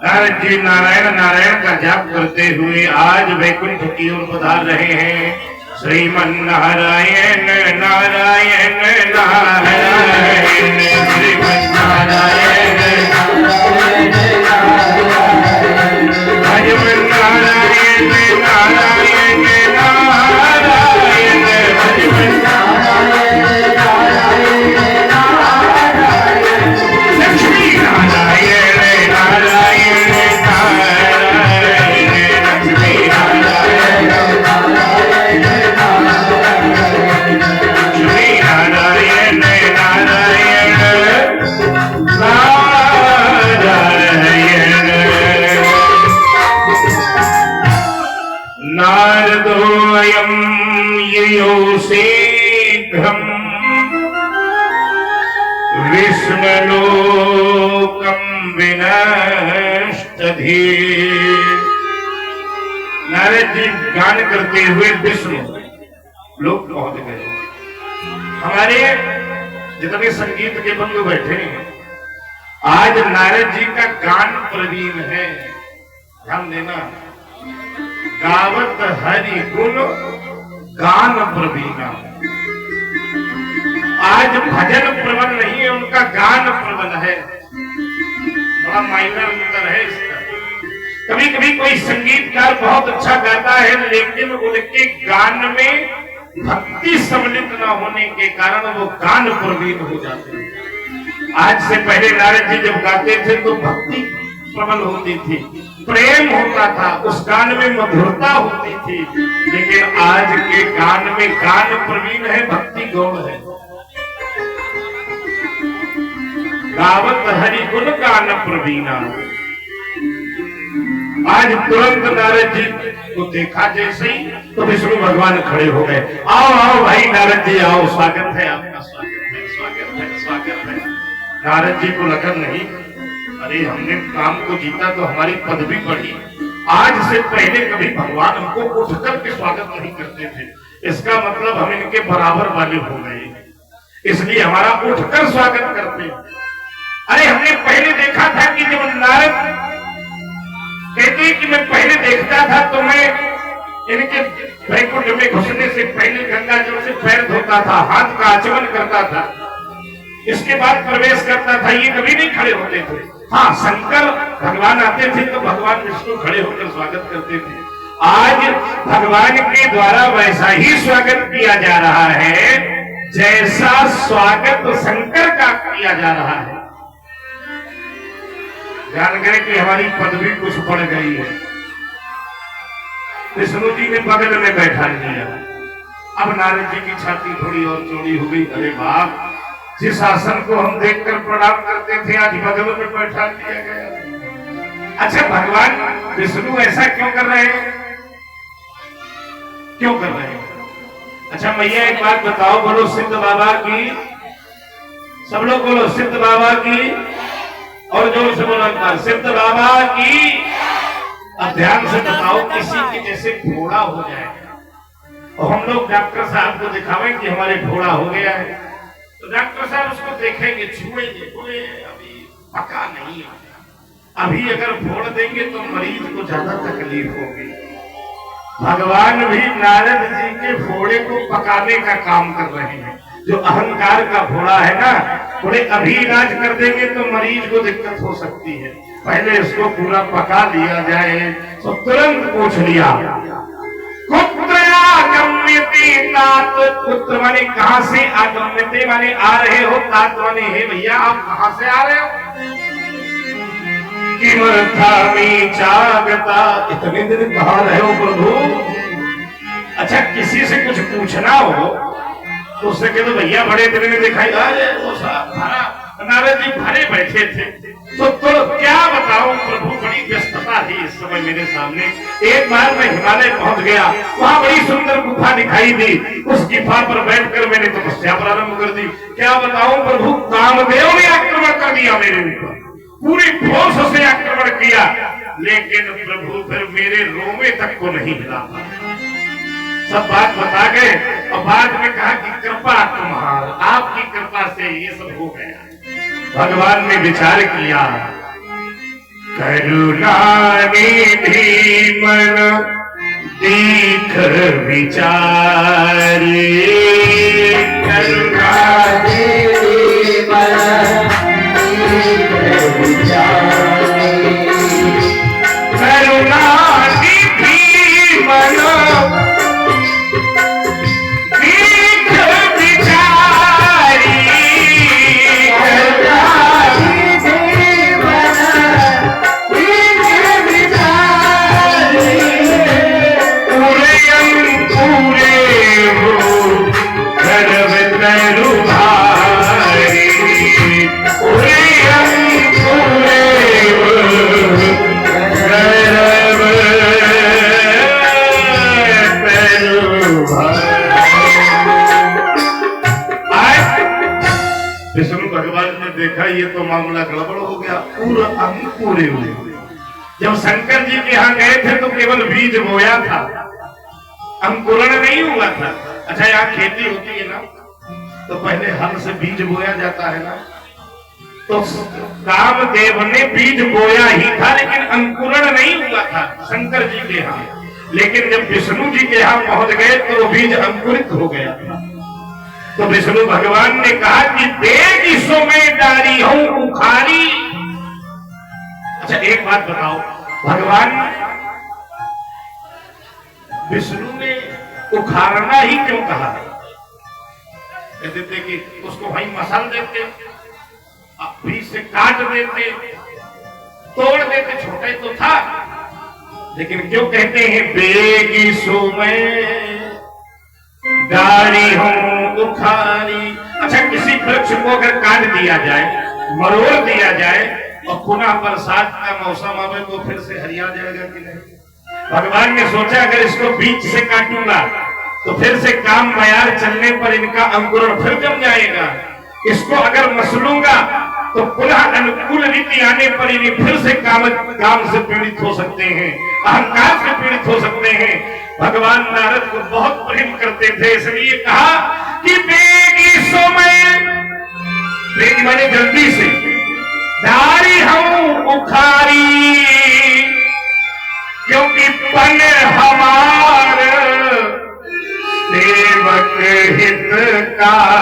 नारद जी नारायण नारायण का जाप करते हुए आज वैकुंठ की ओर पधार रहे हैं। श्रीमन नारायण नारायण नारायण श्रीमन नारायण नारायण भजमन नारायण नारायण नारायण भजमन लक्ष्मी नारायण नारायण नारायण लक्ष्मी नारायण नारायण लक्ष्मी नारायण नारायण नारायण नारदोऽयं ययो शीघ्रम् विष्णुलोकं विनष्टधि। नारद जी गान करते हुए विष्णु लोक पहुंच गए। हमारे जितने संगीत के बंधु बैठे हैं आज नारद जी का गान प्रवीण है। ध्यान देना, गावत हरि गुण गान प्रवीणा। आज भजन प्रबल नहीं है, उनका गान प्रबल है। बड़ा मायना अंतर है इसका। कभी कभी कोई संगीतकार बहुत अच्छा गाता है लेकिन उनके गान में भक्ति सम्मिलित न होने के कारण वो गान प्रवीण हो जाते हैं। आज से पहले नारद जी जब गाते थे तो भक्ति प्रबल होती थी, प्रेम होता था, उस गान में मधुरता होती थी। लेकिन आज के गान में गान प्रवीण है, भक्ति गौण है। गावत हरि गुण गान प्रवीणा। आज तुरंत नारद जी को देखा जैसे ही तो विष्णु भगवान खड़े हो गए। आओ आओ भाई नारद जी आओ, स्वागत है आपका, स्वागत है, स्वागत है, स्वागत है। नारद जी को लगन नहीं, अरे हमने काम को जीता तो हमारी पदवी बढ़ी। आज से पहले कभी भगवान हमको उठकर के स्वागत नहीं करते थे, इसका मतलब हम इनके बराबर वाले हो गए, इसलिए हमारा उठकर स्वागत करते। अरे हमने पहले देखा था कि जब नारद कहते कि मैं पहले देखता था तो मैं इनके वैकुंठ में घुसने से पहले गंगा जल से पैर धोता था, हाथ का आचमन करता था, इसके बाद प्रवेश करता था, ये कभी नहीं खड़े होते थे। हाँ, शंकर भगवान आते थे तो भगवान विष्णु खड़े होकर स्वागत करते थे। आज भगवान के द्वारा वैसा ही स्वागत किया जा रहा है जैसा स्वागत शंकर का किया जा रहा है। जान गए कि हमारी पदवी कुछ बढ़ गई है। विष्णु जी ने बगल में बैठा लिया। अब नारद जी की छाती थोड़ी और चौड़ी हो गई। अरे बाप, जिस आसन को हम देखकर प्रणाम करते थे आज बगल में बैठा दिया गया। अच्छा, भगवान विष्णु ऐसा क्यों कर रहे हैं, क्यों कर रहे हैं? अच्छा मैया एक बात बताओ, बोलो सिद्ध बाबा की, सब लोग बोलो सिद्ध बाबा की, और जोर से बोलो सिद्ध बाबा की। अब ध्यान से बताओ, किसी के जैसे घोड़ा हो जाए और हम लोग डॉक्टर साहब को दिखावें कि हमारे घोड़ा हो गया है, तो डॉक्टर साहब उसको देखेंगे, छुएंगे, बोले अभी पका नहीं है, अभी अगर फोड़ देंगे तो मरीज को ज्यादा तकलीफ होगी। भगवान भी नारद जी के फोड़े को पकाने का काम कर रहे हैं। जो अहंकार का फोड़ा है ना, थोड़े अभी इलाज कर देंगे तो मरीज को दिक्कत हो सकती है, पहले इसको पूरा पका लिया जाए। तो तुरंत पूछ लिया, पुत्र माने कहाँ से, आगम्यते माने आ रहे हो, तात माने हे भैया आप कहाँ से आ रहे हो। इतने दिन कहाँ रहे हो प्रभु। अच्छा, किसी से कुछ पूछना हो तो उससे कह दो भैया बड़े दिन में दिखाई। अरे वो साहब नारद जी भरे बैठे थे, तो क्या बताऊं प्रभु, बड़ी व्यस्तता थी इस समय मेरे सामने। एक बार मैं हिमालय पहुंच गया, वहां बड़ी सुंदर गुफा दिखाई दी, उस गुफा पर बैठकर मैंने तपस्या प्रारंभ कर दी। क्या बताऊं प्रभु, कामदेव ने आक्रमण कर दिया मेरे ऊपर, पूरी फोर्स से आक्रमण किया, लेकिन प्रभु फिर मेरे रोमे तक को नहीं हिला पाया। सब बात बता गए और बाद में कहा कि कृपा तुम्हार, आपकी कृपा से ये सब हो गया। भगवान ने विचार किया, करुणा निधि मन दीख विचारी, करुणा निधि मन दीख विचारी, करुणा निधि मन दीख विचारी, विष्णु भगवान ने देखा ये तो मामला गड़बड़ हो गया, पूरा अंग पूरे हुए। जब शंकर जी के यहाँ गए थे तो केवल बीज बोया था, अंकुरण नहीं हुआ था। अच्छा, यहाँ खेती होती है ना तो पहले हल से बीज बोया जाता है ना, तो कामदेव ने बीज बोया ही था लेकिन अंकुरण नहीं हुआ था शंकर जी के यहाँ। लेकिन जब विष्णु जी के यहाँ पहुंच गए तो वो बीज अंकुरित हो गया था। तो विष्णु भगवान ने कहा कि देगी सो में डारी हूं उखारी। अच्छा, एक बात बताओ, भगवान विष्णु ने उखाड़ना ही क्यों कहा? कहते थे कि उसको वहीं मसल देते, बीच से काट देते, तोड़ देते, छोटे तो था। लेकिन क्यों कहते हैं बेगी सो में डारी हूं उखारी? अच्छा, किसी वृक्ष को अगर काट दिया जाए, मरोड़ दिया जाए और पुनः बरसात का मौसम आवे तो फिर से हरिया जाएगा कि नहीं? भगवान ने सोचा अगर इसको बीच से काटूंगा तो फिर से काम मयार चलने पर इनका अंकुरण फिर जम जाएगा। इसको अगर मसलूंगा तो पुनः अनुकूल रीति आने पर इन्हें फिर से काम से पीड़ित हो सकते हैं, अहंकार से पीड़ित हो सकते हैं। भगवान नारद को बहुत प्रेम करते थे, इसलिए कहा कि बेगी सो में, बेगी माने जल्दी से, डारी हूं उखारी, क्योंकि पन हमार सेवक हितकारी,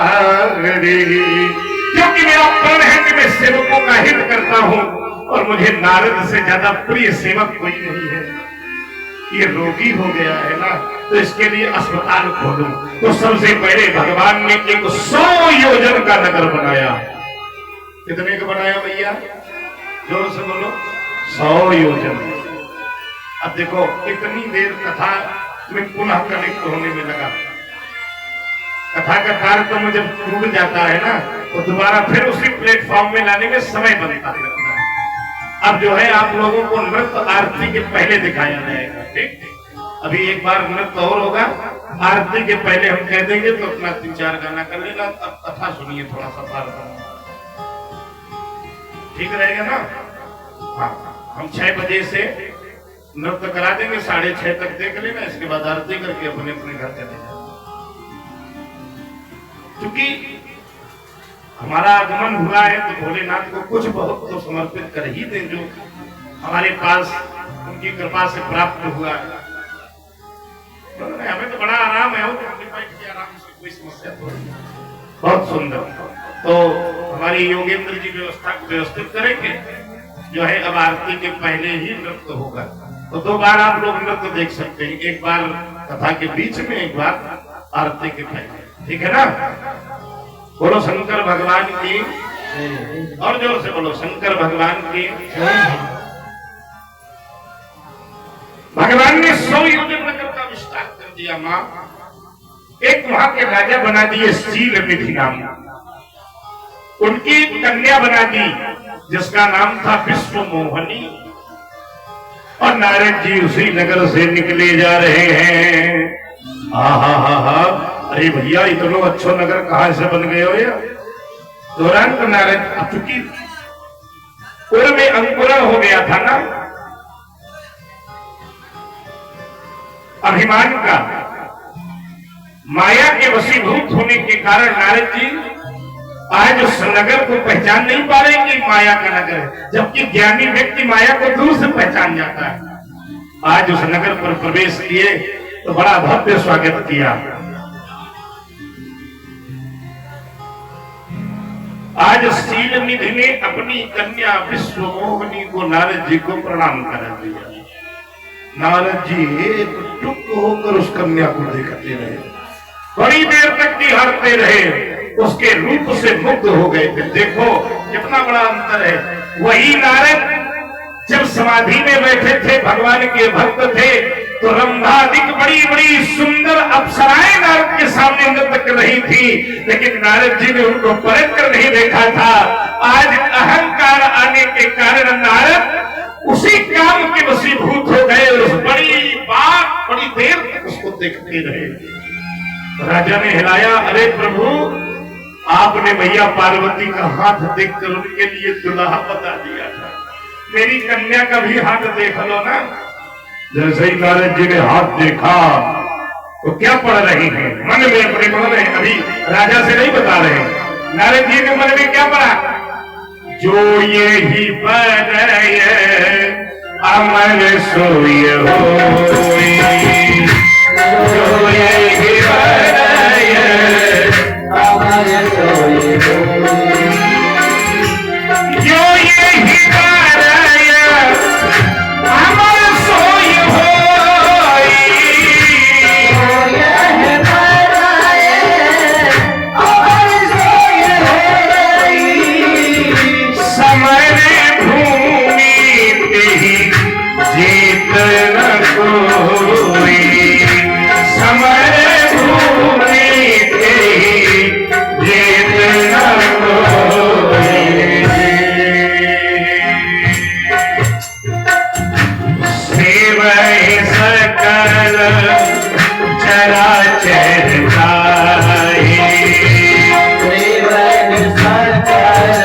क्योंकि मेरा प्रण है कि मैं सेवकों का हित करता हूं और मुझे नारद से ज्यादा प्रिय सेवक कोई नहीं है। ये रोगी हो गया है ना, तो इसके लिए अस्पताल खोलो। तो सबसे पहले भगवान ने एक 100 योजन का नगर बनाया। कितने का बनाया भैया? जोर से बोलो। 100 योजन। अब देखो इतनी देर कथा में पुनः कनेक्ट होने में लगा। कथा का तार तो मुझे टूट जाता है ना, तो दोबारा फिर उसी प्लेटफॉर्म में लाने में समय बनता है। अब जो है आप लोगों को नृत्य आरती के पहले दिखाया जाएगा, ठीक? अभी एक बार नृत्य और होगा, आरती के पहले हम कह देंगे तो अपना 3-4 गाना कर लेना। अब कथा सुनिए थोड़ा सा, ठीक रहेगा ना? हाँ, हम 6 बजे से नृत्य करा देंगे, 6:30 तक देख लेना, इसके बाद आरती करके अपने अपने घर चले जाए। क्योंकि हमारा आगमन हुआ है तो भोलेनाथ को कुछ बहुत तो समर्पित कर ही दें, जो हमारे पास उनकी कृपा से प्राप्त हुआ है। हमें तो बड़ा आराम है, आराम से कोई समस्या तो नहीं। बहुत सुंदर। तो हमारी योगेंद्र जी व्यवस्था को व्यवस्थित करेंगे। जो है अब आरती के पहले ही नृत्य होगा, तो 2 बार आप लोग नृत्य देख सकते हैं, एक बार कथा के बीच में, एक बार आरती के पहले, ठीक है ना? बोलो शंकर भगवान की, और जोर से बोलो शंकर भगवान की। भगवान ने 100 योजन नगर का विस्तार कर दिया। मां एक वहां के राजा बना दिए शील निधि नाम, उनकी कन्या बना दी जिसका नाम था विश्व मोहनी। और नारद जी उसी नगर से निकले जा रहे हैं। हा, अरे भैया इतना अच्छा नगर कहां से बन गए हो यार? तुरंत नारद, चूंकि पूर्व में अंकुरण हो गया था ना अभिमान का, माया के वशीभूत होने के कारण नारद जी आज उस नगर को पहचान नहीं पा रहे कि माया का नगर है, जबकि ज्ञानी व्यक्ति माया को दूर से पहचान जाता है। आज उस नगर पर प्रवेश किए तो बड़ा भव्य स्वागत किया। आज शील निधि ने अपनी कन्या विश्वमोहिनी को नारद जी को प्रणाम करा दिया। नारद जी एक टुक होकर उस कन्या को देखते रहे, बड़ी देर तक निहारते रहे, उसके रूप से मुग्ध हो गए थे। देखो कितना बड़ा अंतर है। वही नारद जब समाधि में बैठे थे, भगवान के भक्त थे, तो रंभादिक बड़ी बड़ी सुंदर अप्सराएं नारद के सामने नृत्य कर रही थी, लेकिन नारद जी ने उनको परख कर नहीं देखा था। आज अहंकार आने के कारण नारद उसी काम के वशीभूत हो गए और बड़ी बात बड़ी देर तक उसको देखते रहे। राजा ने हिलाया, अरे प्रभु, आपने मैया पार्वती का हाथ देखकर उनके लिए दुल्हा बता दिया था, मेरी कन्या का भी हाथ देख लो ना। जैसे ही नारद जी ने हाथ देखा तो क्या पढ़ रही हैं मन में, अपने मन में, अभी राजा से नहीं बता रहे। नारद जी ने मन में क्या पढ़ा? जो ये ही बरय अमर सोय होय, जो ये ही बरय अमर सोय होय, जो ये ही बरय अमर सोय होय, जो ये बरय अमर सोय होय, समर भूमि तेहि जीत न कोई, समर भूमि तेहि जीत न कोई। सेवै सकल चराचर काहि, सेवै सकल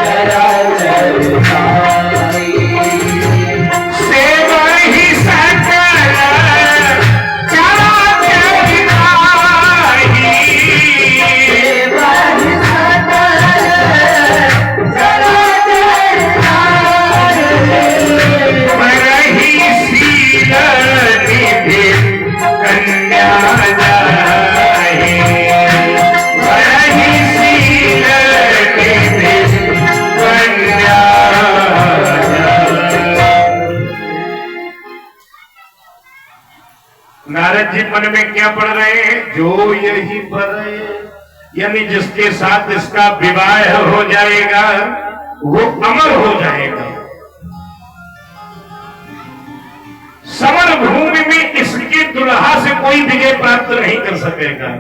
चराचर काहि, सेवै सकल चराचर काहि, सेवै सकल चराचर काहि, परहि शील निधि कन्या जाहि, परहि शील निधि कन्या जाहि। नारद जी मन में क्या पढ़ रहे हैं? जो यही बरय, यानी जिसके साथ इसका विवाह हो जाएगा वो अमर हो जाएगा। समर भूमि में इसके दुल्हा से कोई विजय प्राप्त नहीं कर सकेगा।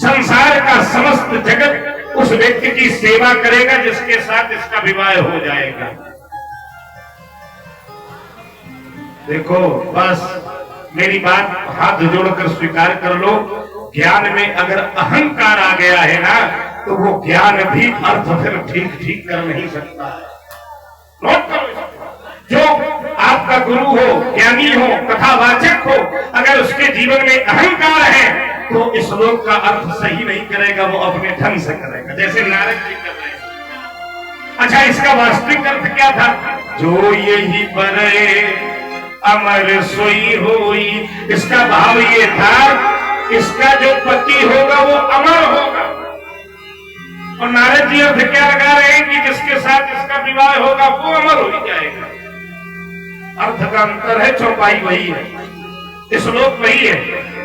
संसार का समस्त जगत उस व्यक्ति की सेवा करेगा जिसके साथ इसका विवाह हो जाएगा। देखो, बस मेरी बात हाथ जोड़कर स्वीकार कर लो, ज्ञान में अगर अहंकार आ गया है ना, तो वो ज्ञान भी अर्थ फिर ठीक ठीक कर नहीं सकता है। नोट करो, जो आपका गुरु हो, ज्ञानी हो, कथावाचक हो, अगर उसके जीवन में अहंकार है तो इस श्लोक का अर्थ सही नहीं करेगा, वो अपने ढंग से करेगा, जैसे नारद जी कर रहे हैं। अच्छा, इसका वास्तविक अर्थ क्या था? जो यही बरय अमर सोई होई, इसका भाव ये था, इसका जो पति होगा वो अमर होगा। और नारद जी अर्थ क्या लगा रहे हैं कि जिसके साथ इसका विवाह होगा वो अमर हो जाएगा। अर्थ का अंतर है, चौपाई वही है, श्लोक वही है।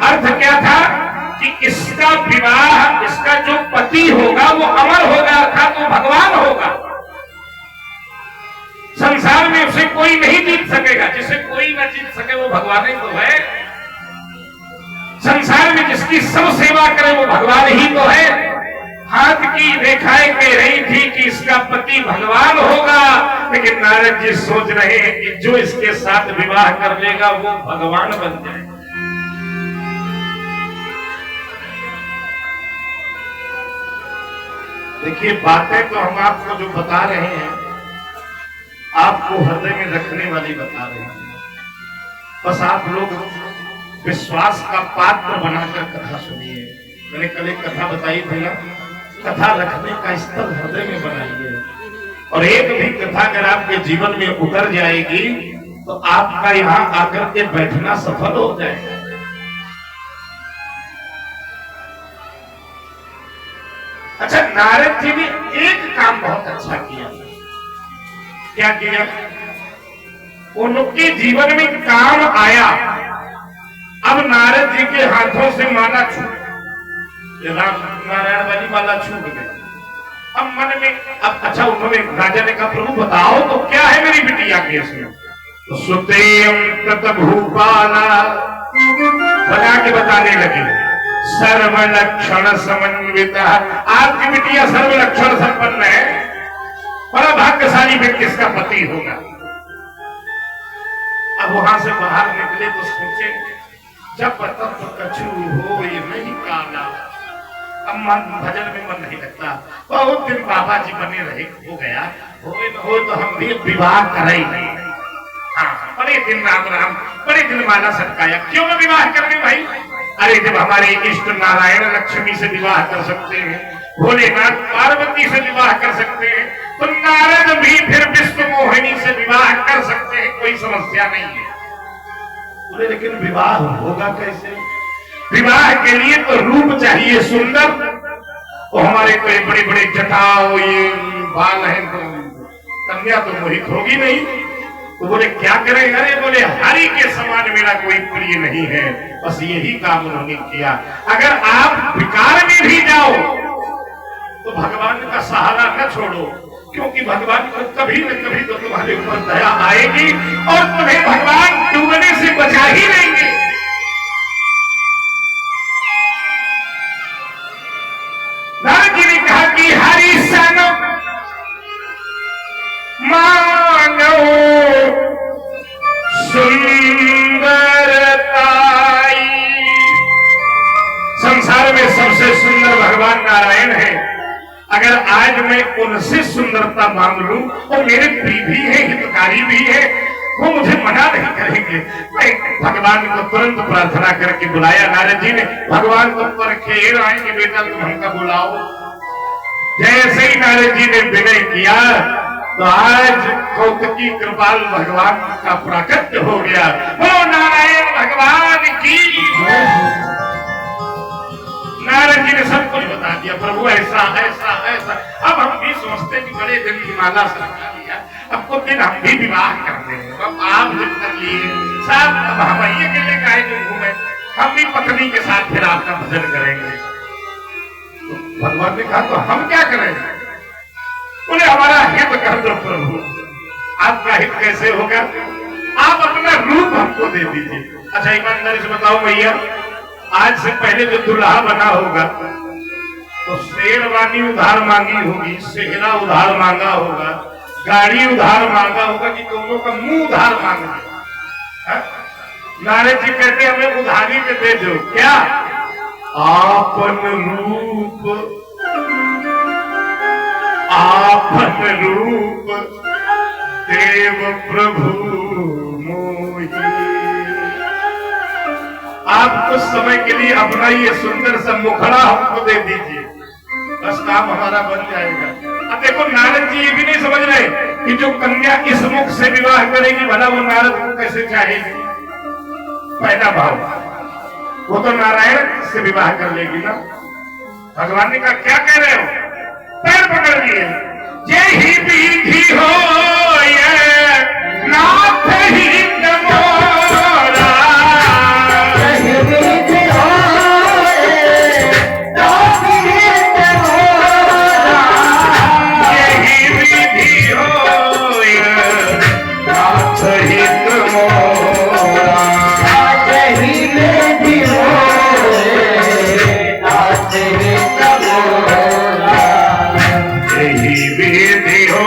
अर्थ क्या था कि इसका विवाह, इसका जो पति होगा वो अमर होगा, अर्थात वो भगवान होगा। संसार में उसे कोई नहीं जीत सकेगा, जिसे कोई न जीत सके वो भगवान ही तो है। संसार में जिसकी सब सेवा करे वो भगवान ही तो है। हाथ की रेखाएं कह रही थी कि इसका पति भगवान होगा, लेकिन नारद जी सोच रहे हैं कि जो इसके साथ विवाह कर लेगा वो भगवान बन जाएगा। देखिए, बातें तो हम आपको जो बता रहे हैं, आपको हृदय में रखने वाली बता रहे हैं। बस आप लोग विश्वास का पात्र बनाकर कथा सुनिए। मैंने कल एक कथा बताई थी ना, कथा रखने का स्थल हृदय में बनाइए, और एक भी कथा अगर आपके जीवन में उतर जाएगी तो आपका यहां आकर के बैठना सफल हो जाएगा। अच्छा, नारद जी ने एक काम बहुत अच्छा किया। क्या किया? उनके जीवन में काम आया। अब नारद जी के हाथों से माला छूट, राम नारायण वाली माला छूट गई। अब मन में अब अच्छा, उन्होंने राजा ने कहा प्रभु बताओ तो क्या है मेरी बिटिया के इसमें? तो सुतेयम तत भूपाला बना के बताने लगे, सर्व लक्षण समन्वित। आपकी बिटिया सर्व लक्षण संपन्न है, बड़ा भाग्यशाली व्यक्ति इसका पति होगा। अब वहां से बाहर निकले तो सोचे जब तब कछु हो ये नहीं काला। अब मन भजन में मन नहीं लगता। बहुत दिन बाबा जी बने रहे, हो गया हो तो हम भी विवाह करें नहीं। हाँ, बड़े दिन राम राम, बड़े दिन माला सटकाया, क्यों ना विवाह करने भाई? अरे जब हमारे इष्ट नारायण लक्ष्मी से विवाह कर सकते हैं, भोलेनाथ पार्वती से विवाह कर सकते हैं, तो नारद भी फिर विश्व मोहिनी से विवाह कर सकते हैं, कोई समस्या नहीं है। बोले लेकिन विवाह होगा कैसे? विवाह के लिए तो रूप चाहिए सुंदर, तो हमारे कोई बड़े बड़े जटाओ ये बाल हैं, तो कन्या तो मोहित होगी नहीं। तो बोले क्या करें? अरे बोले हरि के समान मेरा कोई प्रिय नहीं है। बस यही काम उन्होंने किया। अगर आप विकार में भी जाओ तो भगवान का सहारा न छोड़ो, क्योंकि भगवान को कभी न कभी तो तुम्हारे ऊपर दया आएगी और तुम्हें भगवान डूबने से बचा ही लेंगे। नारद जी ने कहा कि हरि सन मानो सुंदरताई। संसार में सबसे सुंदर भगवान नारायण है। अगर आज मैं उनसे सुंदरता मांग लूं, और मेरे प्रिय भी है, हितकारी भी है, वो मुझे मना नहीं करेंगे। मैं भगवान को तुरंत प्रार्थना करके बुलाया। नारद जी ने भगवान को परखेर आए कि बेटा तुम हमका बुलाओ। जैसे ही नारद जी ने विनय किया तो आज कौतुकी कृपाल भगवान का प्राकट्य हो गया। बोलो नारायण भगवान की। नारद जी ने सब कुछ बता दिया, प्रभु ऐसा ऐसा ऐसा। अब हम भी सोचते कि बड़े दिन की माला सरका लिया, अब कुछ दिन हम भी विवाह कर लेंगे। अब आप जब कर लिए साहब, अब हम ये अकेले काहे जो घूमे, हम भी पत्नी के साथ फिर आपका भजन करेंगे। तो भगवान ने कहा तो हम क्या करेंगे? बोले हमारा हित कर दो प्रभु। आपका हित कैसे होगा? आप अपना रूप हमको दे दीजिए। अच्छा ईमानदारी से बताओ भैया, आज से पहले जो दुल्हा बना होगा तो शेरवानी उधार मांगी होगी, सेहरा उधार मांगा होगा, गाड़ी उधार मांगा होगा, कि दोनों का मुंह उधार मांगा। नारद जी कहते हमें उधारी में दे दो। क्या? आपन रूप, आपन रूप देव प्रभु मोही। आप कुछ समय के लिए अपना ये सुंदर सा मुखड़ा हमको दे दीजिए, बस काम हमारा बन जाएगा। अब देखो नारद जी ये भी नहीं समझ रहे कि जो कन्या इस मुख से विवाह करेगी, भला वो नारद को कैसे चाहेगी? पहला भाव, वो तो नारायण से विवाह कर लेगी ना। भगवान ने कहा क्या कह रहे हो? पैर पकड़ लिए। यही विधि हो ये नाथ ही मोरा, यही विधि हो ये नाथ ही मोरा, यही विधि हो ये नाथ ही मोरा, यही विधि हो ये नाथ ही मोरा, यही विधि हो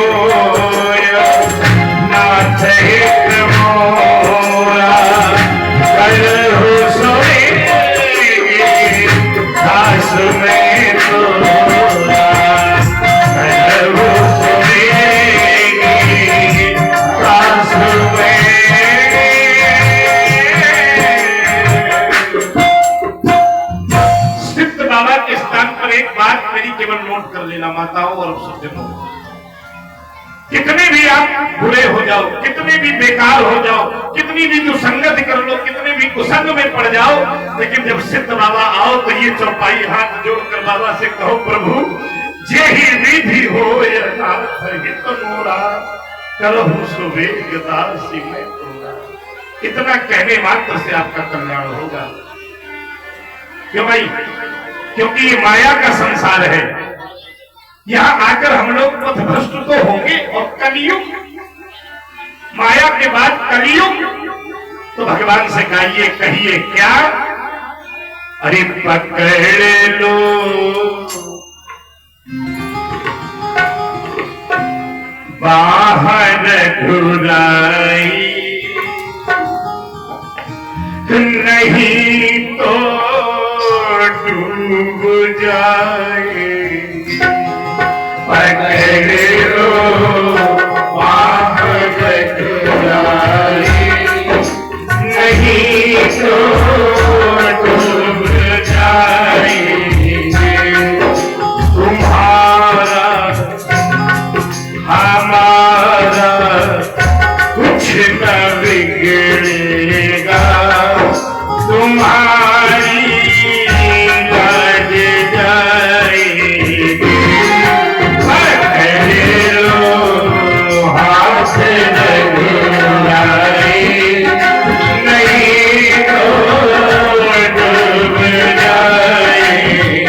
नाथ हित मोरा। नोट कर लेना माताओं और सज्जनों, कितने भी आप बुरे हो जाओ, कितने भी बेकार हो जाओ, कितनी भी दुसंगत कर लो, कितने भी कुसंग में पड़ जाओ, लेकिन जब सिद्ध बाबा आओ तो ये चौपाई हाथ जोड़कर बाबा से कहो, प्रभु जे ही विधि हो मोरा करहु सुवेग दासी मैं तोरा। इतना कहने मात्र से आपका कल्याण होगा। क्यों भाई? क्योंकि ये माया का संसार है। यहां आकर हम लोग पथभ्रष्ट तो होंगे, और कलयुग, माया के बाद कलयुग, तो भगवान से गाइए, कहिए क्या? अरे पकड़ लो बाहर घुराई, नहीं तो डूब जाए। पकड़ लो बाहर घुराई, नहीं तो डूब जाएंगे। तुम्हारा हमारा कुछ न बिगड़ेगा, तुम्हारी लाज जाएगी। पकड़ लो हाथ लगाए, नहीं तो डूब जाएंगे।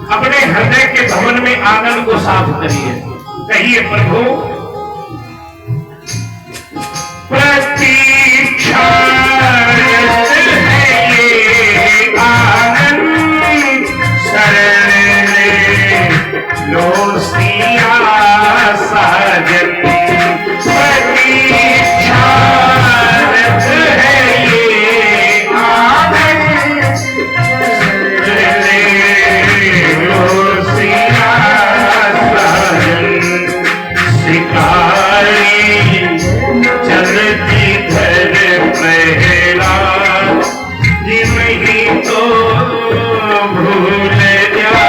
अपने हृदय के भवन में आंगन को साफ करिए। कहिए प्रभु प्रतीक्षा है ये आंगन शरण लो सिया साजन। प्रतीक्षा है ये आंगन चलती धर प्रहलाद नहीं तो भूल जाएंगे।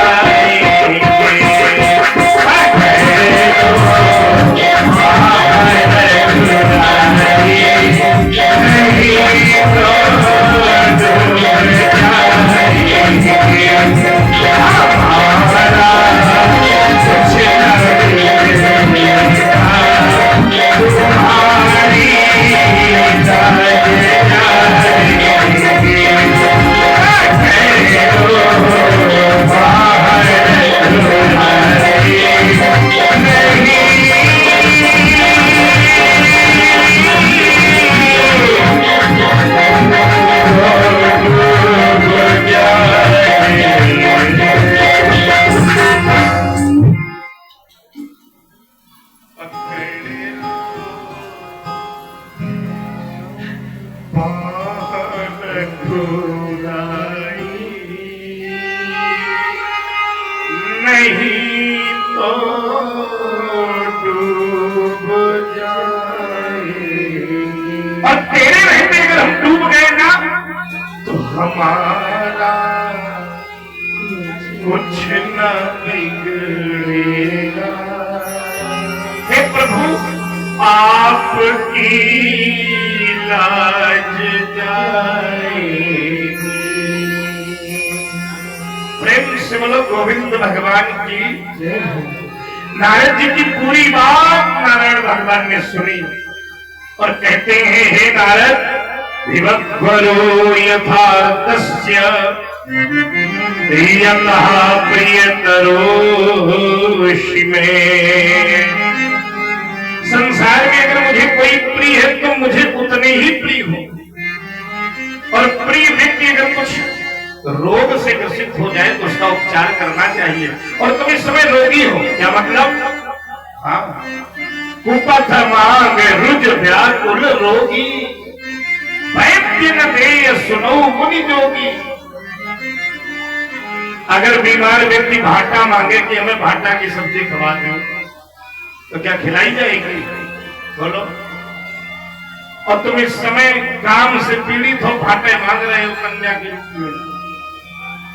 हमारा कुछ न बिगड़ेगा। हे प्रभु आपकी लाज जाएगी। प्रेम से बोलो गोविंद भगवान की। नारद जी की पूरी बात नारायण भगवान ने सुनी और कहते हैं हे नारद विवक्वरो यथार्थस्य यथा प्रियतरो में। संसार में अगर मुझे कोई प्रिय है तो मुझे उतने ही प्रिय हो। और प्रिय व्यक्ति अगर कुछ रोग से ग्रसित हो जाए तो उसका उपचार करना चाहिए। और तुम इस समय रोगी हो, क्या मतलब? हाँ, कुपथ मांग रुज व्याकुल रोगी वैद्य न दे सुनो मुनि जोगी। अगर बीमार व्यक्ति भाटा मांगे कि हमें भाटा की सब्जी खवा दो तो क्या खिलाई जाएगी? बोलो। और तुम इस समय काम से पीड़ित हो, भाटे मांग रहे हो कन्या के रूप में।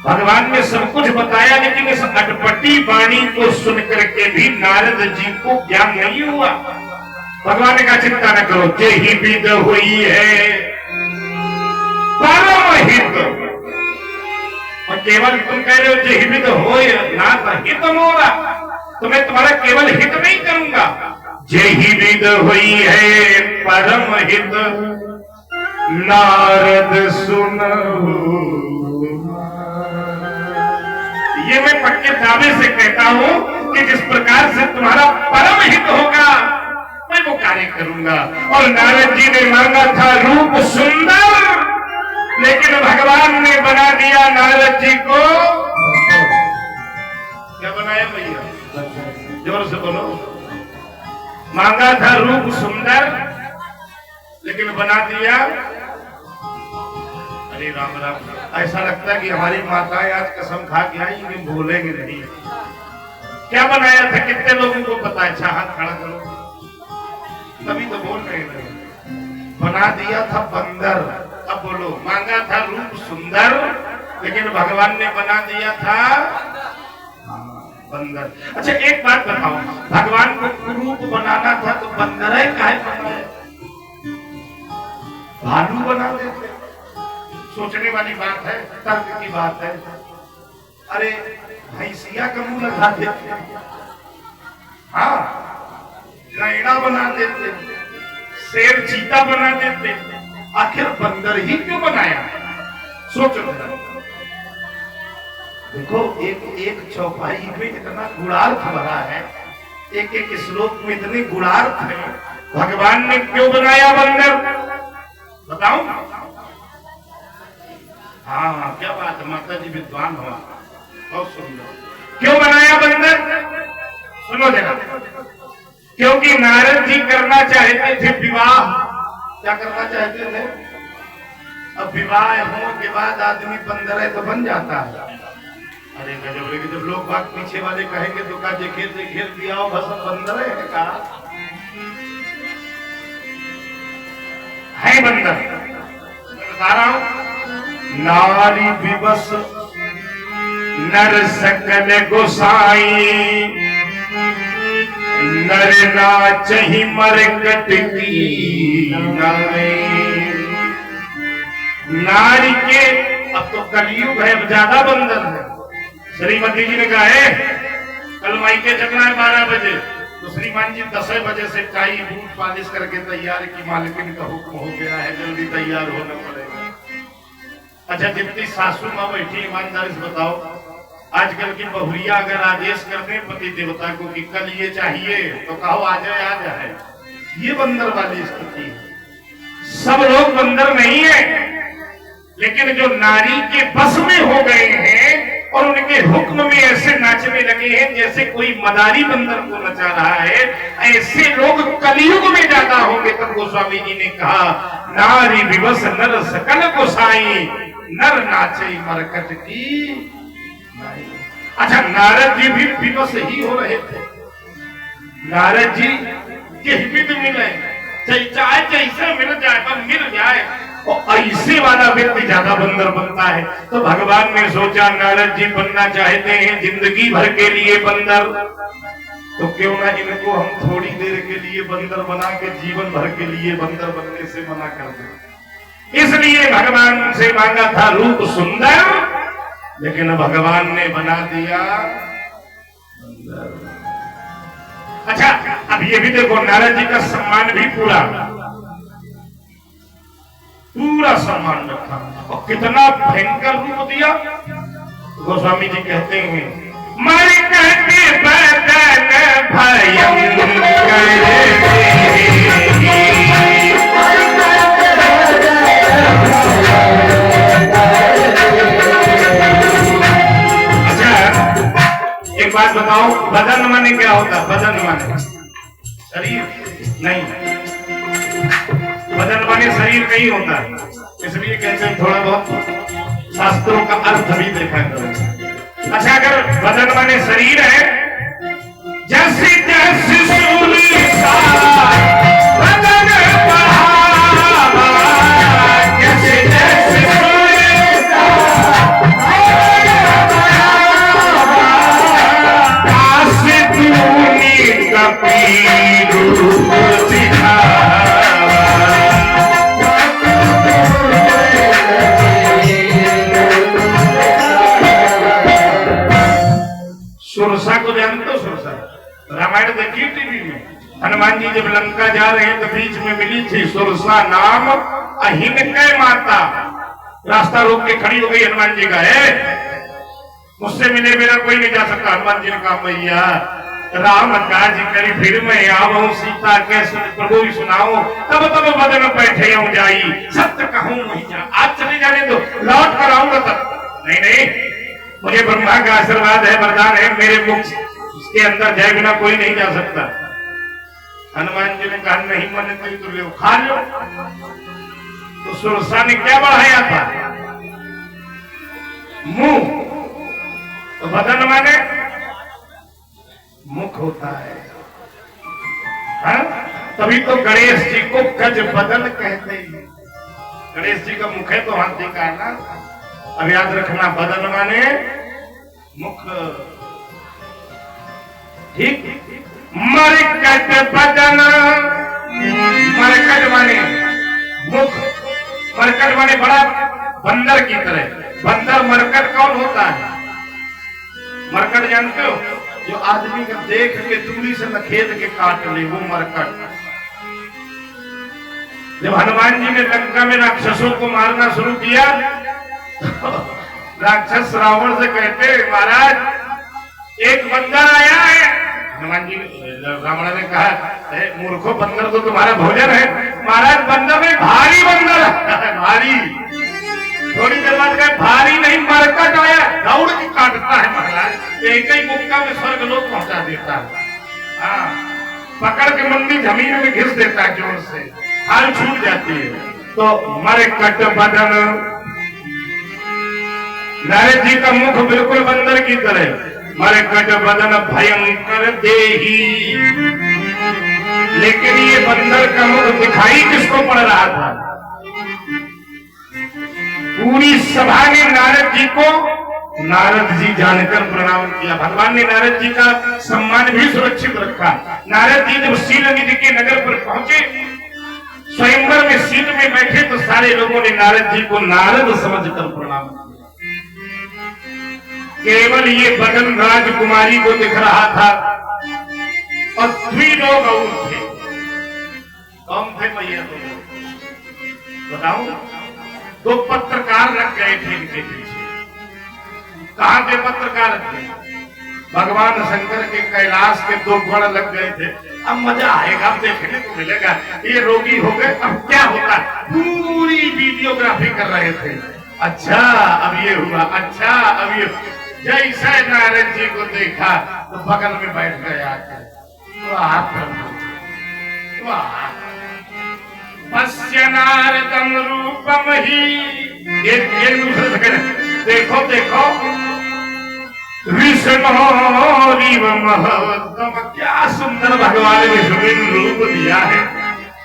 भगवान ने सब कुछ बताया लेकिन इस अटपटी वाणी को सुनकर के भी नारद जी को ज्ञान नहीं हुआ। भगवान ने कहा चिंता न करो, जे ही विद हुई है परम हित। और केवल तुम कह रहे हो जे ही विद हो ना हित मोरा, तो मैं तुम्हारा केवल हित नहीं करूंगा। जे ही विद हुई है परम हित नारद सुनो। ये मैं पक्के दावे से कहता हूं कि जिस प्रकार से तुम्हारा परम हित होगा मैं वो कार्य करूंगा। और नारद जी ने मांगा था रूप सुंदर, लेकिन भगवान ने बना दिया नारद जी को। क्या बनाया भैया? जोर से बोलो। मांगा था रूप सुंदर लेकिन बना दिया। अरे राम राम, ऐसा लगता है कि हमारी माताएं आज कसम खा के आई कि भूलेंगे नहीं। क्या बनाया था? कितने लोगों को पता है? अच्छा हाथ खड़ा करो, तभी तो बोल रहे हैं। बना दिया था बंदर। अब बोलो, मांगा था रूप सुंदर लेकिन भगवान ने बना दिया था बंदर। अच्छा एक बात बताओ, भगवान को रूप बनाना था तो बंदर है काहे बनाया? भालू बना देते। सोचने वाली बात है, तर्क की बात है। अरे भैंसिया का मुंह लगा देते, हाँ, गैड़ा बना देते, शेर चीता बना देते, आखिर बंदर ही क्यों बनाया? सोचो। देखो एक एक चौपाई में इतना गुणार्थ भरा है, एक एक श्लोक में इतने गुणार्थ है। भगवान ने क्यों बनाया बंदर बताओ? हाँ क्या बात है, माता जी विद्वान हो, बहुत सुंदर। क्यों बनाया बंदर? सुनो जरा। क्योंकि नारद जी करना चाहते थे विवाह। क्या करना चाहते थे? अब विवाह होने के बाद आदमी बंदर है तो बन जाता है। अरे गजब, लेकिन जब लोग बात पीछे वाले कहेंगे तो का जेखेल दिया हो बस बंदर है कहा है बंदर। बता रहा हूं, नारी विवश नर सकल गोसाई, नर नाचहि मरकट की नारी के। अब तो कलयुग है, ज्यादा बंदर है। श्रीमती जी ने कहा है कल मायके चलना है 12 बजे, तो श्रीमान जी 10 बजे से टाई बूट पॉलिश करके तैयार की मालकिन का हुक्म हो गया है, जल्दी तैयार होना पड़ेगा। अच्छा जितनी सासू माँ बैठी ईमानदारी से बताओ, आजकल की बहुरिया अगर आदेश कर दें पति देवता को कि कल ये चाहिए तो कहो आ जाए आ जाए। ये बंदर वाली स्थिति है। सब लोग बंदर नहीं है, लेकिन जो नारी के बस में हो गए हैं और उनके हुक्म में ऐसे नाचने लगे हैं जैसे कोई मदारी बंदर को नचा रहा है, ऐसे लोग कलयुग में ज्यादा होंगे। तब गोस्वामी जी ने कहा नारी विवश नर सकल गोसाई, नर नाचे मरकट की। अच्छा नारद जी भी विवश ही हो रहे थे। नारद जी जिस भी मिले चाहे जैसे मिल जाए पर मिल जाए, और ऐसे वाला व्यक्ति ज्यादा बंदर बनता है। तो भगवान ने सोचा नारद जी बनना चाहते हैं जिंदगी भर के लिए बंदर, तो क्यों ना इनको हम थोड़ी देर के लिए बंदर बना के जीवन भर के लिए बंदर बनने से मना कर दें। इसलिए भगवान से मांगा था रूप सुंदर, लेकिन भगवान ने बना दिया बंदर। अच्छा अब ये भी देखो, नारद जी का सम्मान भी पूरा सम्मान रखा, और कितना भयंकर रूप दिया। गोस्वामी जी कहते हैं मरकट बदन भयंकर, एक बात बताओ, बदन माने क्या होता है? बदन माने शरीर नहीं, बदन माने शरीर नहीं होता। इसलिए कहते हैं थोड़ा बहुत शास्त्रों का अर्थ भी देखा करो। अच्छा अगर बदन माने शरीर है, जैसे जैसे सूर्य सा बदन बहावा, जैसे जैसे सूर्य सा सुरसा को जानते हो? सुरसा रामायण देखी टीवी में। हनुमान जी जब लंका जा रहे हैं तो बीच में मिली थी सुरसा नाम अहिन कै माता। रास्ता रोक के खड़ी हो गई, हनुमान जी का है मुझसे मिले मेरा कोई नहीं जा सकता। हनुमान जी ने कहा मैया राम काज करी फिर मैं आवूं, सीता के प्रभु सुनाऊं, तब तब बदन बैठे हूं जाई, सत्य कहूं नहीं जा। आज चले जाने दो, लौट कर आऊंगा तब। नहीं मुझे ब्रह्मा का आशीर्वाद है, वरदान है, मेरे मुख के अंदर जाए बिना कोई नहीं जा सकता। हनुमान जी ने कहा नहीं मने तो ले खा लो। तो सुरसा ने क्या बढ़ाया था? मुंह। तो बदन माने मुख होता है, हाँ? तभी तो गणेश जी को गज बदन कहते हैं। गणेश जी का मुख है तो हाथी का है ना। अब याद रखना, बदन माने मुख, ठीक। मरकट बदन, मरकट माने मुख, मरकट माने बड़ा बंदर की तरह। बंदर मरकट कौन होता है? मरकट जानते हो? जो आदमी को देख के दूरी से नखेद के काट ले, वो मरकट। जब हनुमान जी ने लंका में राक्षसों को मारना शुरू किया, राक्षस रावण से कहते महाराज एक बंदर आया है। हनुमान जी रावण ने कहा मूर्खों बंदर तो तुम्हारा भोजन है। महाराज बंदर में भारी बंदर है भारी। थोड़ी देर बाद कहे भारी नहीं मरकट आया दौड़ के काटता है महाराज। एक ही मुक्का में स्वर्ग लोक पहुंचा देता है। हाँ पकड़ के मंडी जमीन में घिस देता है जोर से हाल छूट जाती है। तो मरकट बदन नारद जी का मुख बिल्कुल बंदर की तरह। मरकट बदन भयंकर देही। लेकिन ये बंदर का मुख दिखाई किसको पड़ रहा था? पूरी सभा ने नारद जी को नारद जी जानकर प्रणाम किया। भगवान ने नारद जी का सम्मान भी सुरक्षित रखा। नारद जी जब शीलनिधि के नगर पर पहुंचे स्वयंवर में सीट में बैठे तो सारे लोगों ने नारद जी को नारद समझकर प्रणाम किया। केवल ये बदन राजकुमारी को दिख रहा था और 3 लोग और थे। कौन थे भैया? बताओ। 2 पत्रकार लग गए थे इनके पीछे। कहां के पत्रकार थे? भगवान शंकर के कैलाश के 2 गण लग गए थे। अब मजा आएगा, अब देखने को मिलेगा। ये रोगी हो गए, अब क्या होगा? पूरी वीडियोग्राफी कर रहे थे। अच्छा अब ये हुआ, अच्छा अब ये। जैसे नारद जी को देखा तो बगल में बैठ गया। वाह प्रभु वाह। पश्य नारदम रूपम ही। एक दूसरे से कह देखो देखो विष्णु महत्तम। क्या सुंदर भगवान विष्णु ने रूप दिया है।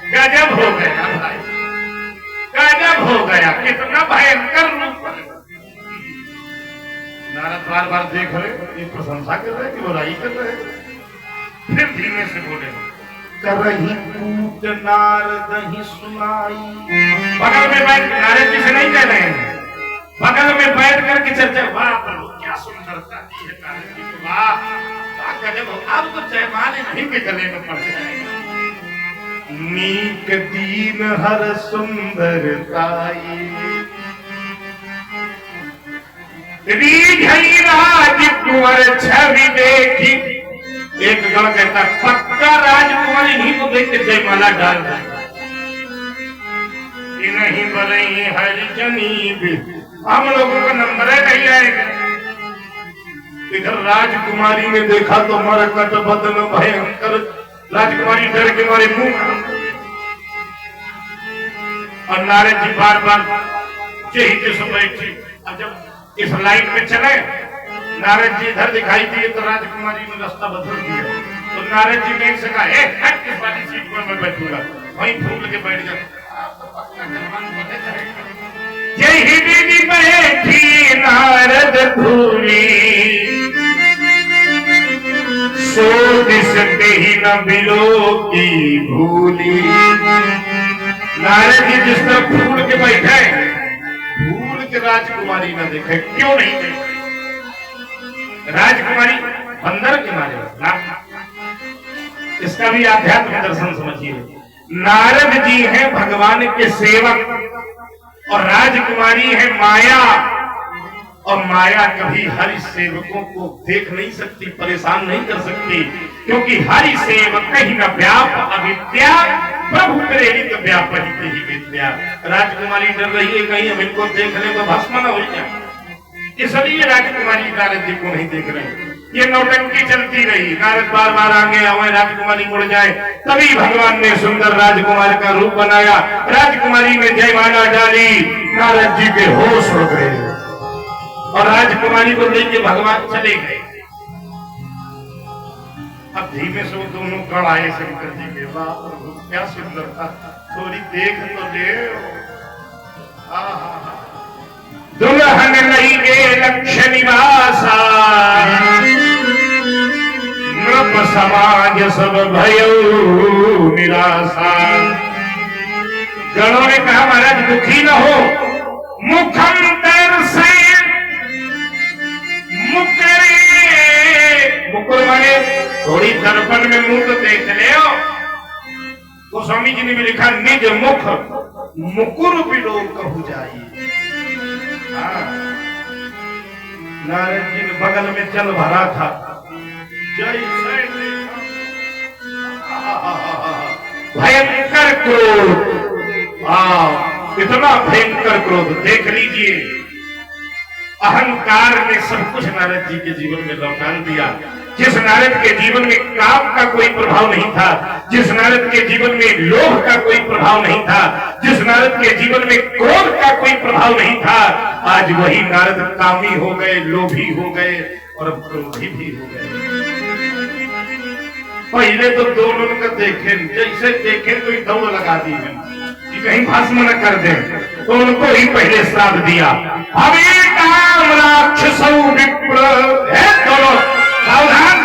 गजब हो गया भाई, गजब हो गया। कितना भयंकर रूप है। नारद बार बार देख रहे, ये प्रशंसा कर रहे कि बुराई कर रहे। फिर धीमे से बोले करही कूट नारद ही सुनाई। बगल में बैठ नारद जी से नहीं कह रहे हैं, बगल में बैठ करके चर्चा। वाह प्रभु क्या सुंदरता दी है नारद जी को। वाह गजब हो। अब तो जयमाले नहीं के गले में पड़ जाएगा। नीक दीन हर सुंदरताई राजकुमार छवि देखी। एक गण कहता पक्का राजकुमारी नहीं को देख के जयमाला डाल नहीं बरई हरिजनी भी। हम लोगों का नंबर नहीं आएगा। इधर राजकुमारी ने देखा तो मरकट बदन भयंकर। राजकुमारी डर के मारे मुंह। और नारद जी बार बार चहीते से बैठे। अब जब इस लाइन में चले नारद जी इधर दिखाई दिए तो राजकुमारी ने रास्ता बदल दिया। तो नारद जी ने से कहा किस वाली सीट पर मैं बैठूंगा, वहीं फूल के बैठ जा। यही दीदी बैठी नारद धूली। सो दिसते ही न बिलो की भूली। नारद जी जिस तरह फूल के बैठे भूल के राजकुमारी न देखे। क्यों नहीं देखे? राजकुमारी बंदर के मारे ना। इसका भी आध्यात्मिक दर्शन समझिए। नारद जी हैं भगवान के सेवक और राजकुमारी है माया। और माया कभी हरि सेवकों को देख नहीं सकती, परेशान नहीं कर सकती, क्योंकि हरि सेवक ही न व्याप अविद्या प्रभु प्रेरित व्यापहित ही विद्या। राजकुमारी डर रही है कहीं हम इनको देख ले तो भस्म न हो जाए, इसलिए राजकुमारी नारद जी को नहीं देख रहे। ये नौटंकी चलती रही। नारद बार बार आगे आए, राजकुमारी मुड़ जाए। तभी भगवान ने सुंदर राजकुमार का रूप बनाया। राजकुमारी ने जयमाला डाली। नारद जी के होश उड़ गए और राजकुमारी को लेके भगवान चले गए। अब धीमे से वो दोनों गण आए शंकर जी के। वाह प्रभु क्या सुंदर था, थोड़ी देख तो ले। दुल्हन नहीं गे लक्ष्य निवासा। नृप समाज सब भयो निराशा। गणों ने कहा महाराज दुखी न हो, मुखंतर से मुकरे। मुकुर माने थोड़ी दर्पण में मुंह तो देख ले। गोस्वामी जी ने भी लिखा निज मुख मुकुर बिलो कहु जाई। नारद जी के बगल में जल भरा था, जैसे भयंकर क्रोध, इतना भयंकर क्रोध। देख लीजिए, अहंकार ने सब कुछ नारद जी के जीवन में लौटा दिया। जिस नारद के जीवन में काम का कोई प्रभाव नहीं था, जिस नारद के जीवन में लोभ का कोई प्रभाव नहीं था, जिस नारद के जीवन में क्रोध का कोई प्रभाव नहीं था, आज वही नारद कामी हो गए, लोभी हो गए और क्रोधी भी हो गए। पहले तो दोनों को देखे, जैसे देखे तो ही दौड़ लगा दी कि कहीं भस्म न कर दे, तो उनको ही पहले श्राप दिया। अभी काम राक्षस विप्र है, दोनों सावधान,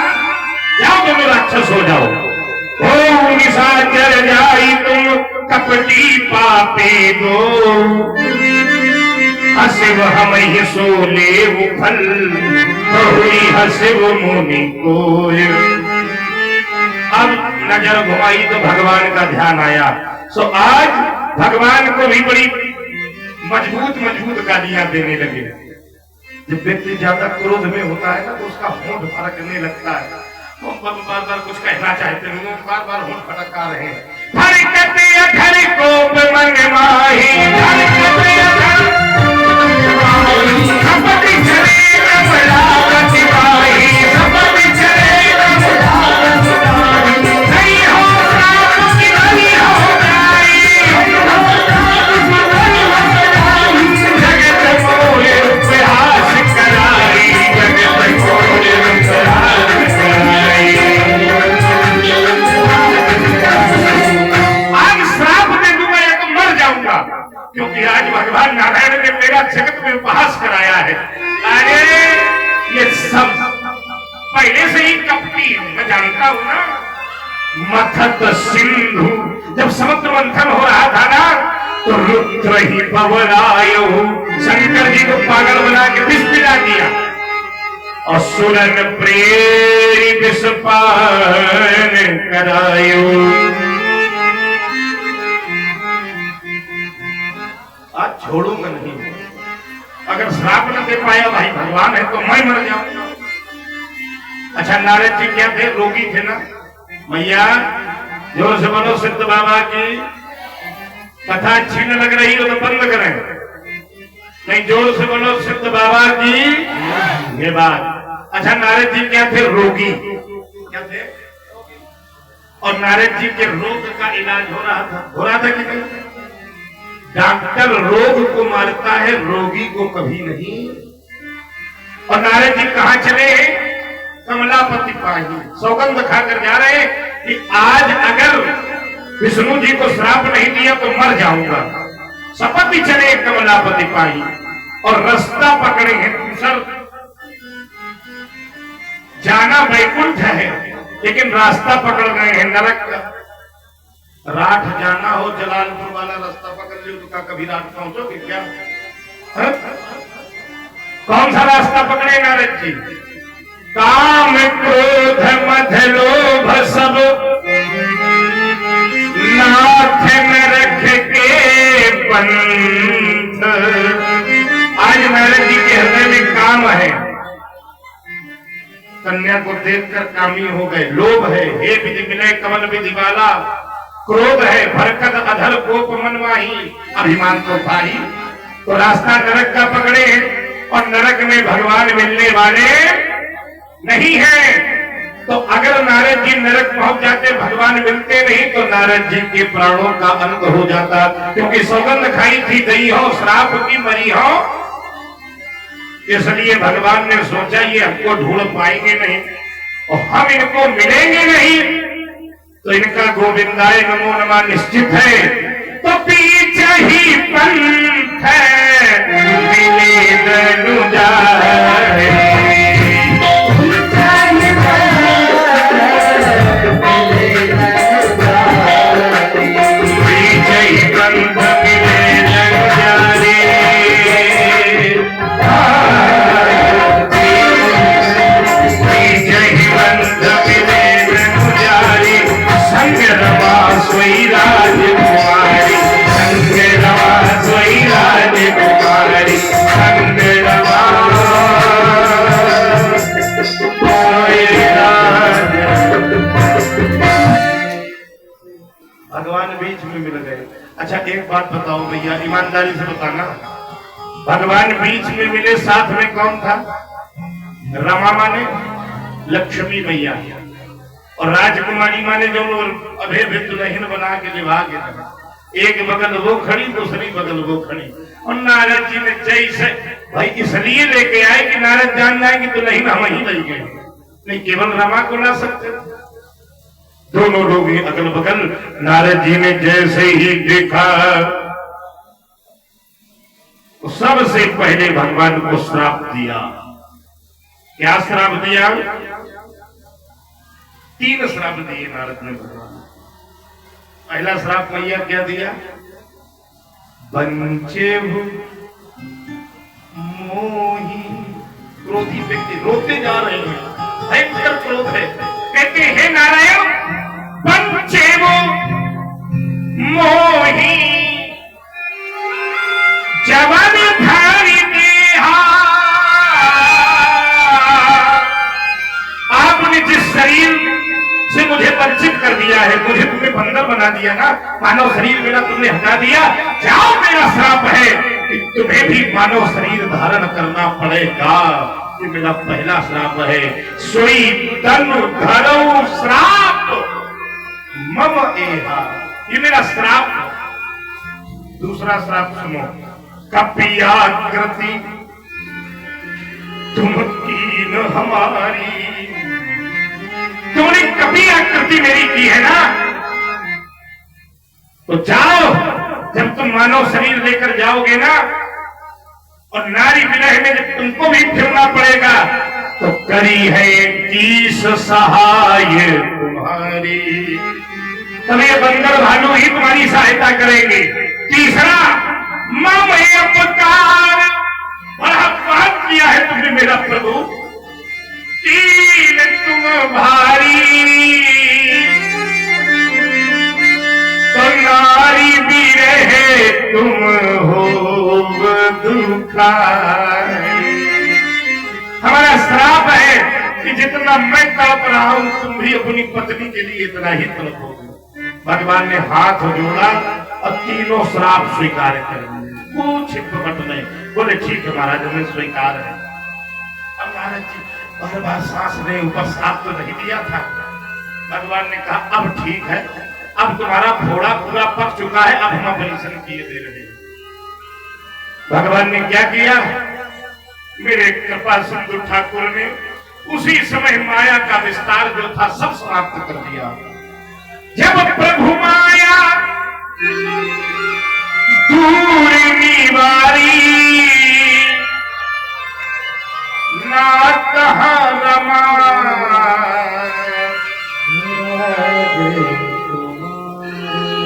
जाओ दोनों राक्षस हो जाओ। ओ निशाचर जाई तुम कपटी पापे दो, हसिव हम ही सोले वो फल, बहुरी हसिव मुनि को। अब नजर घुमाई तो भगवान का ध्यान आया। सो आज भगवान को भी बड़ी मजबूत मजबूत गालियां देने लगे। जब व्यक्ति ज्यादा क्रोध में होता है ना, तो उसका होंठ फड़कने लगता है। तो बार बार कुछ कहना चाहते हैं, बार बार होंठ फड़का रहे हैं। फड़कते अधर कोप मन माही, फड़कते अधर खपति चले रमलावत माही, खपति चले रमलावत माही। नहीं हो राम की नहीं हो गाई, जगत मोहे उपहास कराई, जगत मोहे उपहास कराई। आज श्राप दे दूंगा या तो मर जाऊंगा, क्योंकि आज भगवान नारायण ने मेरा जगत में उपहास कराया है। अरे ये सब पहले से ही कपटी, मैं जानता हूं ना। मथत सिंधु, जब समुद्र मंथन हो रहा था ना, तो रुद्र ही पवरायो, शंकर जी को पागल बना के विष पिला दिया। असुरन प्रेरी विषपान करायो। आज छोड़ूंगा नहीं, अगर श्राप न दे पाया भाई भगवान है तो मैं मर जाऊंगा। अच्छा, नारद जी क्या थे? रोगी थे ना। मैया जोर से बोलो, सिद्ध बाबा की कथा अच्छी न लग रही हो तो बंद करें। नहीं, जोर से बोलो, सिद्ध बाबा की ये बात। अच्छा, नारद जी क्या थे? रोगी। क्या थे? और नारद जी के रोग का इलाज हो रहा था कि नहीं? डॉक्टर रोग को मारता है, रोगी को कभी नहीं। और नारद जी कहां चले? कमलापति पाही। सौगंध खाकर जा रहे कि आज अगर विष्णु जी को श्राप नहीं दिया तो मर जाऊंगा। शपथ ही चले कमलापति पाही और रास्ता पकड़े हैं दूसर। जाना वैकुंठ है, लेकिन रास्ता पकड़ रहे हैं नरक का। राठ जाना हो, जलालपुर वाला रास्ता पकड़ लियो तो क्या कभी राठ पहुंचोगे क्या? कौन सा रास्ता पकड़े नारद जी? काम क्रोध मध लोभ सब नाथ नरक के पंथ। आज नारद जी के हृदय में काम है, कन्या को देखकर कामी हो गए। लोभ है, हे विधि मिले कमल विधि वाला। क्रोध है, भरकत अधर कोप मनवाही, अभिमान को पाही। तो रास्ता नरक का पकड़े और नरक में भगवान मिलने वाले नहीं है। तो अगर नारद जी नरक पहुंच जाते, भगवान मिलते नहीं, तो नारद जी के प्राणों का अंत हो जाता। क्योंकि सौगंध खाई थी, दही हो श्राप की मरी हो। इसलिए भगवान ने सोचा ये हमको ढूंढ पाएंगे नहीं और हम इनको मिलेंगे नहीं, तो इनका गोविंदाय नमो नमः निश्चित है। तो पीछे ही पंथ है, मिले दनुजाए। भगवान बीच में मिल गए। अच्छा एक बात बताओ भैया, ईमानदारी से बताना, भगवान बीच में मिले, साथ में कौन था? रमा माने लक्ष्मी मैया और राजकुमारी माने जो लोग अभे भी दुल्हन बना के निभा के, एक बगल वो खड़ी, दूसरी बगल वो खड़ी। और नारद जी ने जैसे भाई इसलिए लेके आए कि नारद जान जाए कि दुल्हन हम ही ले गए, नहीं केवल रमा को ला सकते। दोनों लोग अगल बगल। नारद जी ने जैसे ही देखा, सबसे पहले भगवान को श्राप दिया। क्या श्राप दिया? 3 श्राप दिए नारद ने भगवान। पहला श्राप मैया क्या दिया? बंचे मोही। क्रोधी व्यक्ति रोते जा रहे हैं, भयंकर क्रोध है, कहते हैं नारायण बंचे मोही जवन धारी देहा। आपने जिस शरीर से मुझे परिचित कर दिया है, मुझे तुमने बंदर बना दिया ना, मानव शरीर मेरा तुमने हटा दिया, जाओ मेरा श्राप है कि तुम्हें भी मानव शरीर धारण करना पड़ेगा। ये मेरा पहला श्राप है। सोई तनु धरऊ श्राप मम एहा, ये मेरा श्राप। दूसरा श्राप सुनो, कपियाकृति तुम कीन हमारी। तुमने कभी आकृति मेरी की है ना, तो जाओ, जब तुम मानव शरीर लेकर जाओगे ना और नारी विरह में जब तुमको भी फिरना पड़ेगा, तो करी है 21 सहाय तुम्हारी, तब ये बंदर भालू ही तुम्हारी सहायता करेंगे। तीसरा मम अपकार, बड़ा पाप किया है तुमने मेरा प्रभु। 3 तुम भारी, तो नारी भी रहे तुम हो दुखारी। हमारा श्राप है कि जितना मैं तड़प रहा हूं, तुम भी अपनी पत्नी के लिए इतना ही तड़पोगे। भगवान ने हाथ जोड़ा और तीनों श्राप स्वीकार कर लिए, कुछ प्रकट नहीं। बोले ठीक है महाराज, हमें स्वीकार है। अब महाराज जी बार बार सांस ने ऊपर श्राप तो नहीं दिया था। भगवान ने कहा अब ठीक है, अब तुम्हारा घोड़ा पूरा पक चुका है, अब हम ऑपरेशन किए दे रहे हैं। भगवान ने क्या किया? मेरे कृपा सिंधु ठाकुर ने उसी समय माया का विस्तार जो था सब समाप्त कर दिया। जब प्रभु माया दूर निवारी, ना कहा रमा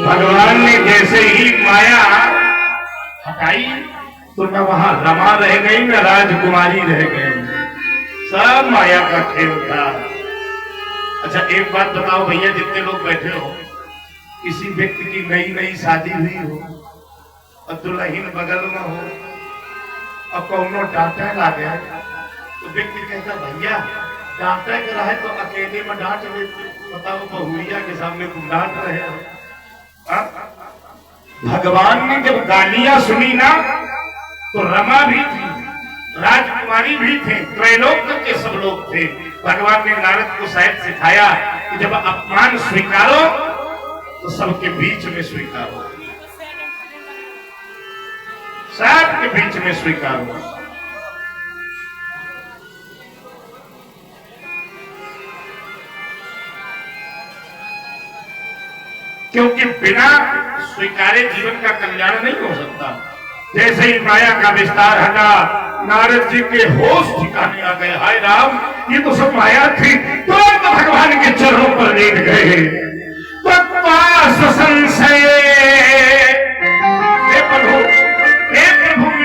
भगवान ने जैसे ही माया हटाई, तो न वहां रमा रह गई, न राजकुमारी रह गई, सब माया का खेल था। अच्छा एक बात बताओ भैया, जितने लोग बैठे हो, किसी व्यक्ति की नई नई शादी हुई हो और दुल्हन बगल में हो और कौनो डांटा ला गया, तो व्यक्ति कहता भैया डांटा करा है तो अकेले में डांट ले, बताओ बहुरिया के सामने तुम डांट रहे हो। भगवान ने जब गालियां सुनी ना, तो रमा भी थी, राजकुमारी भी थे, त्रैलोक के सब लोग थे। भगवान ने नारद को शायद सिखाया कि जब अपमान स्वीकारो तो सबके बीच में स्वीकारो, सबके बीच में स्वीकारो। क्योंकि बिना स्वीकारे जीवन का कल्याण नहीं हो सकता। जैसे ही माया का विस्तार हटा, नारद जी के होश ठिकाने आ गए। हाय राम, ये तो सब माया थी। तुरंत भगवान के चरणों पर लेट गए।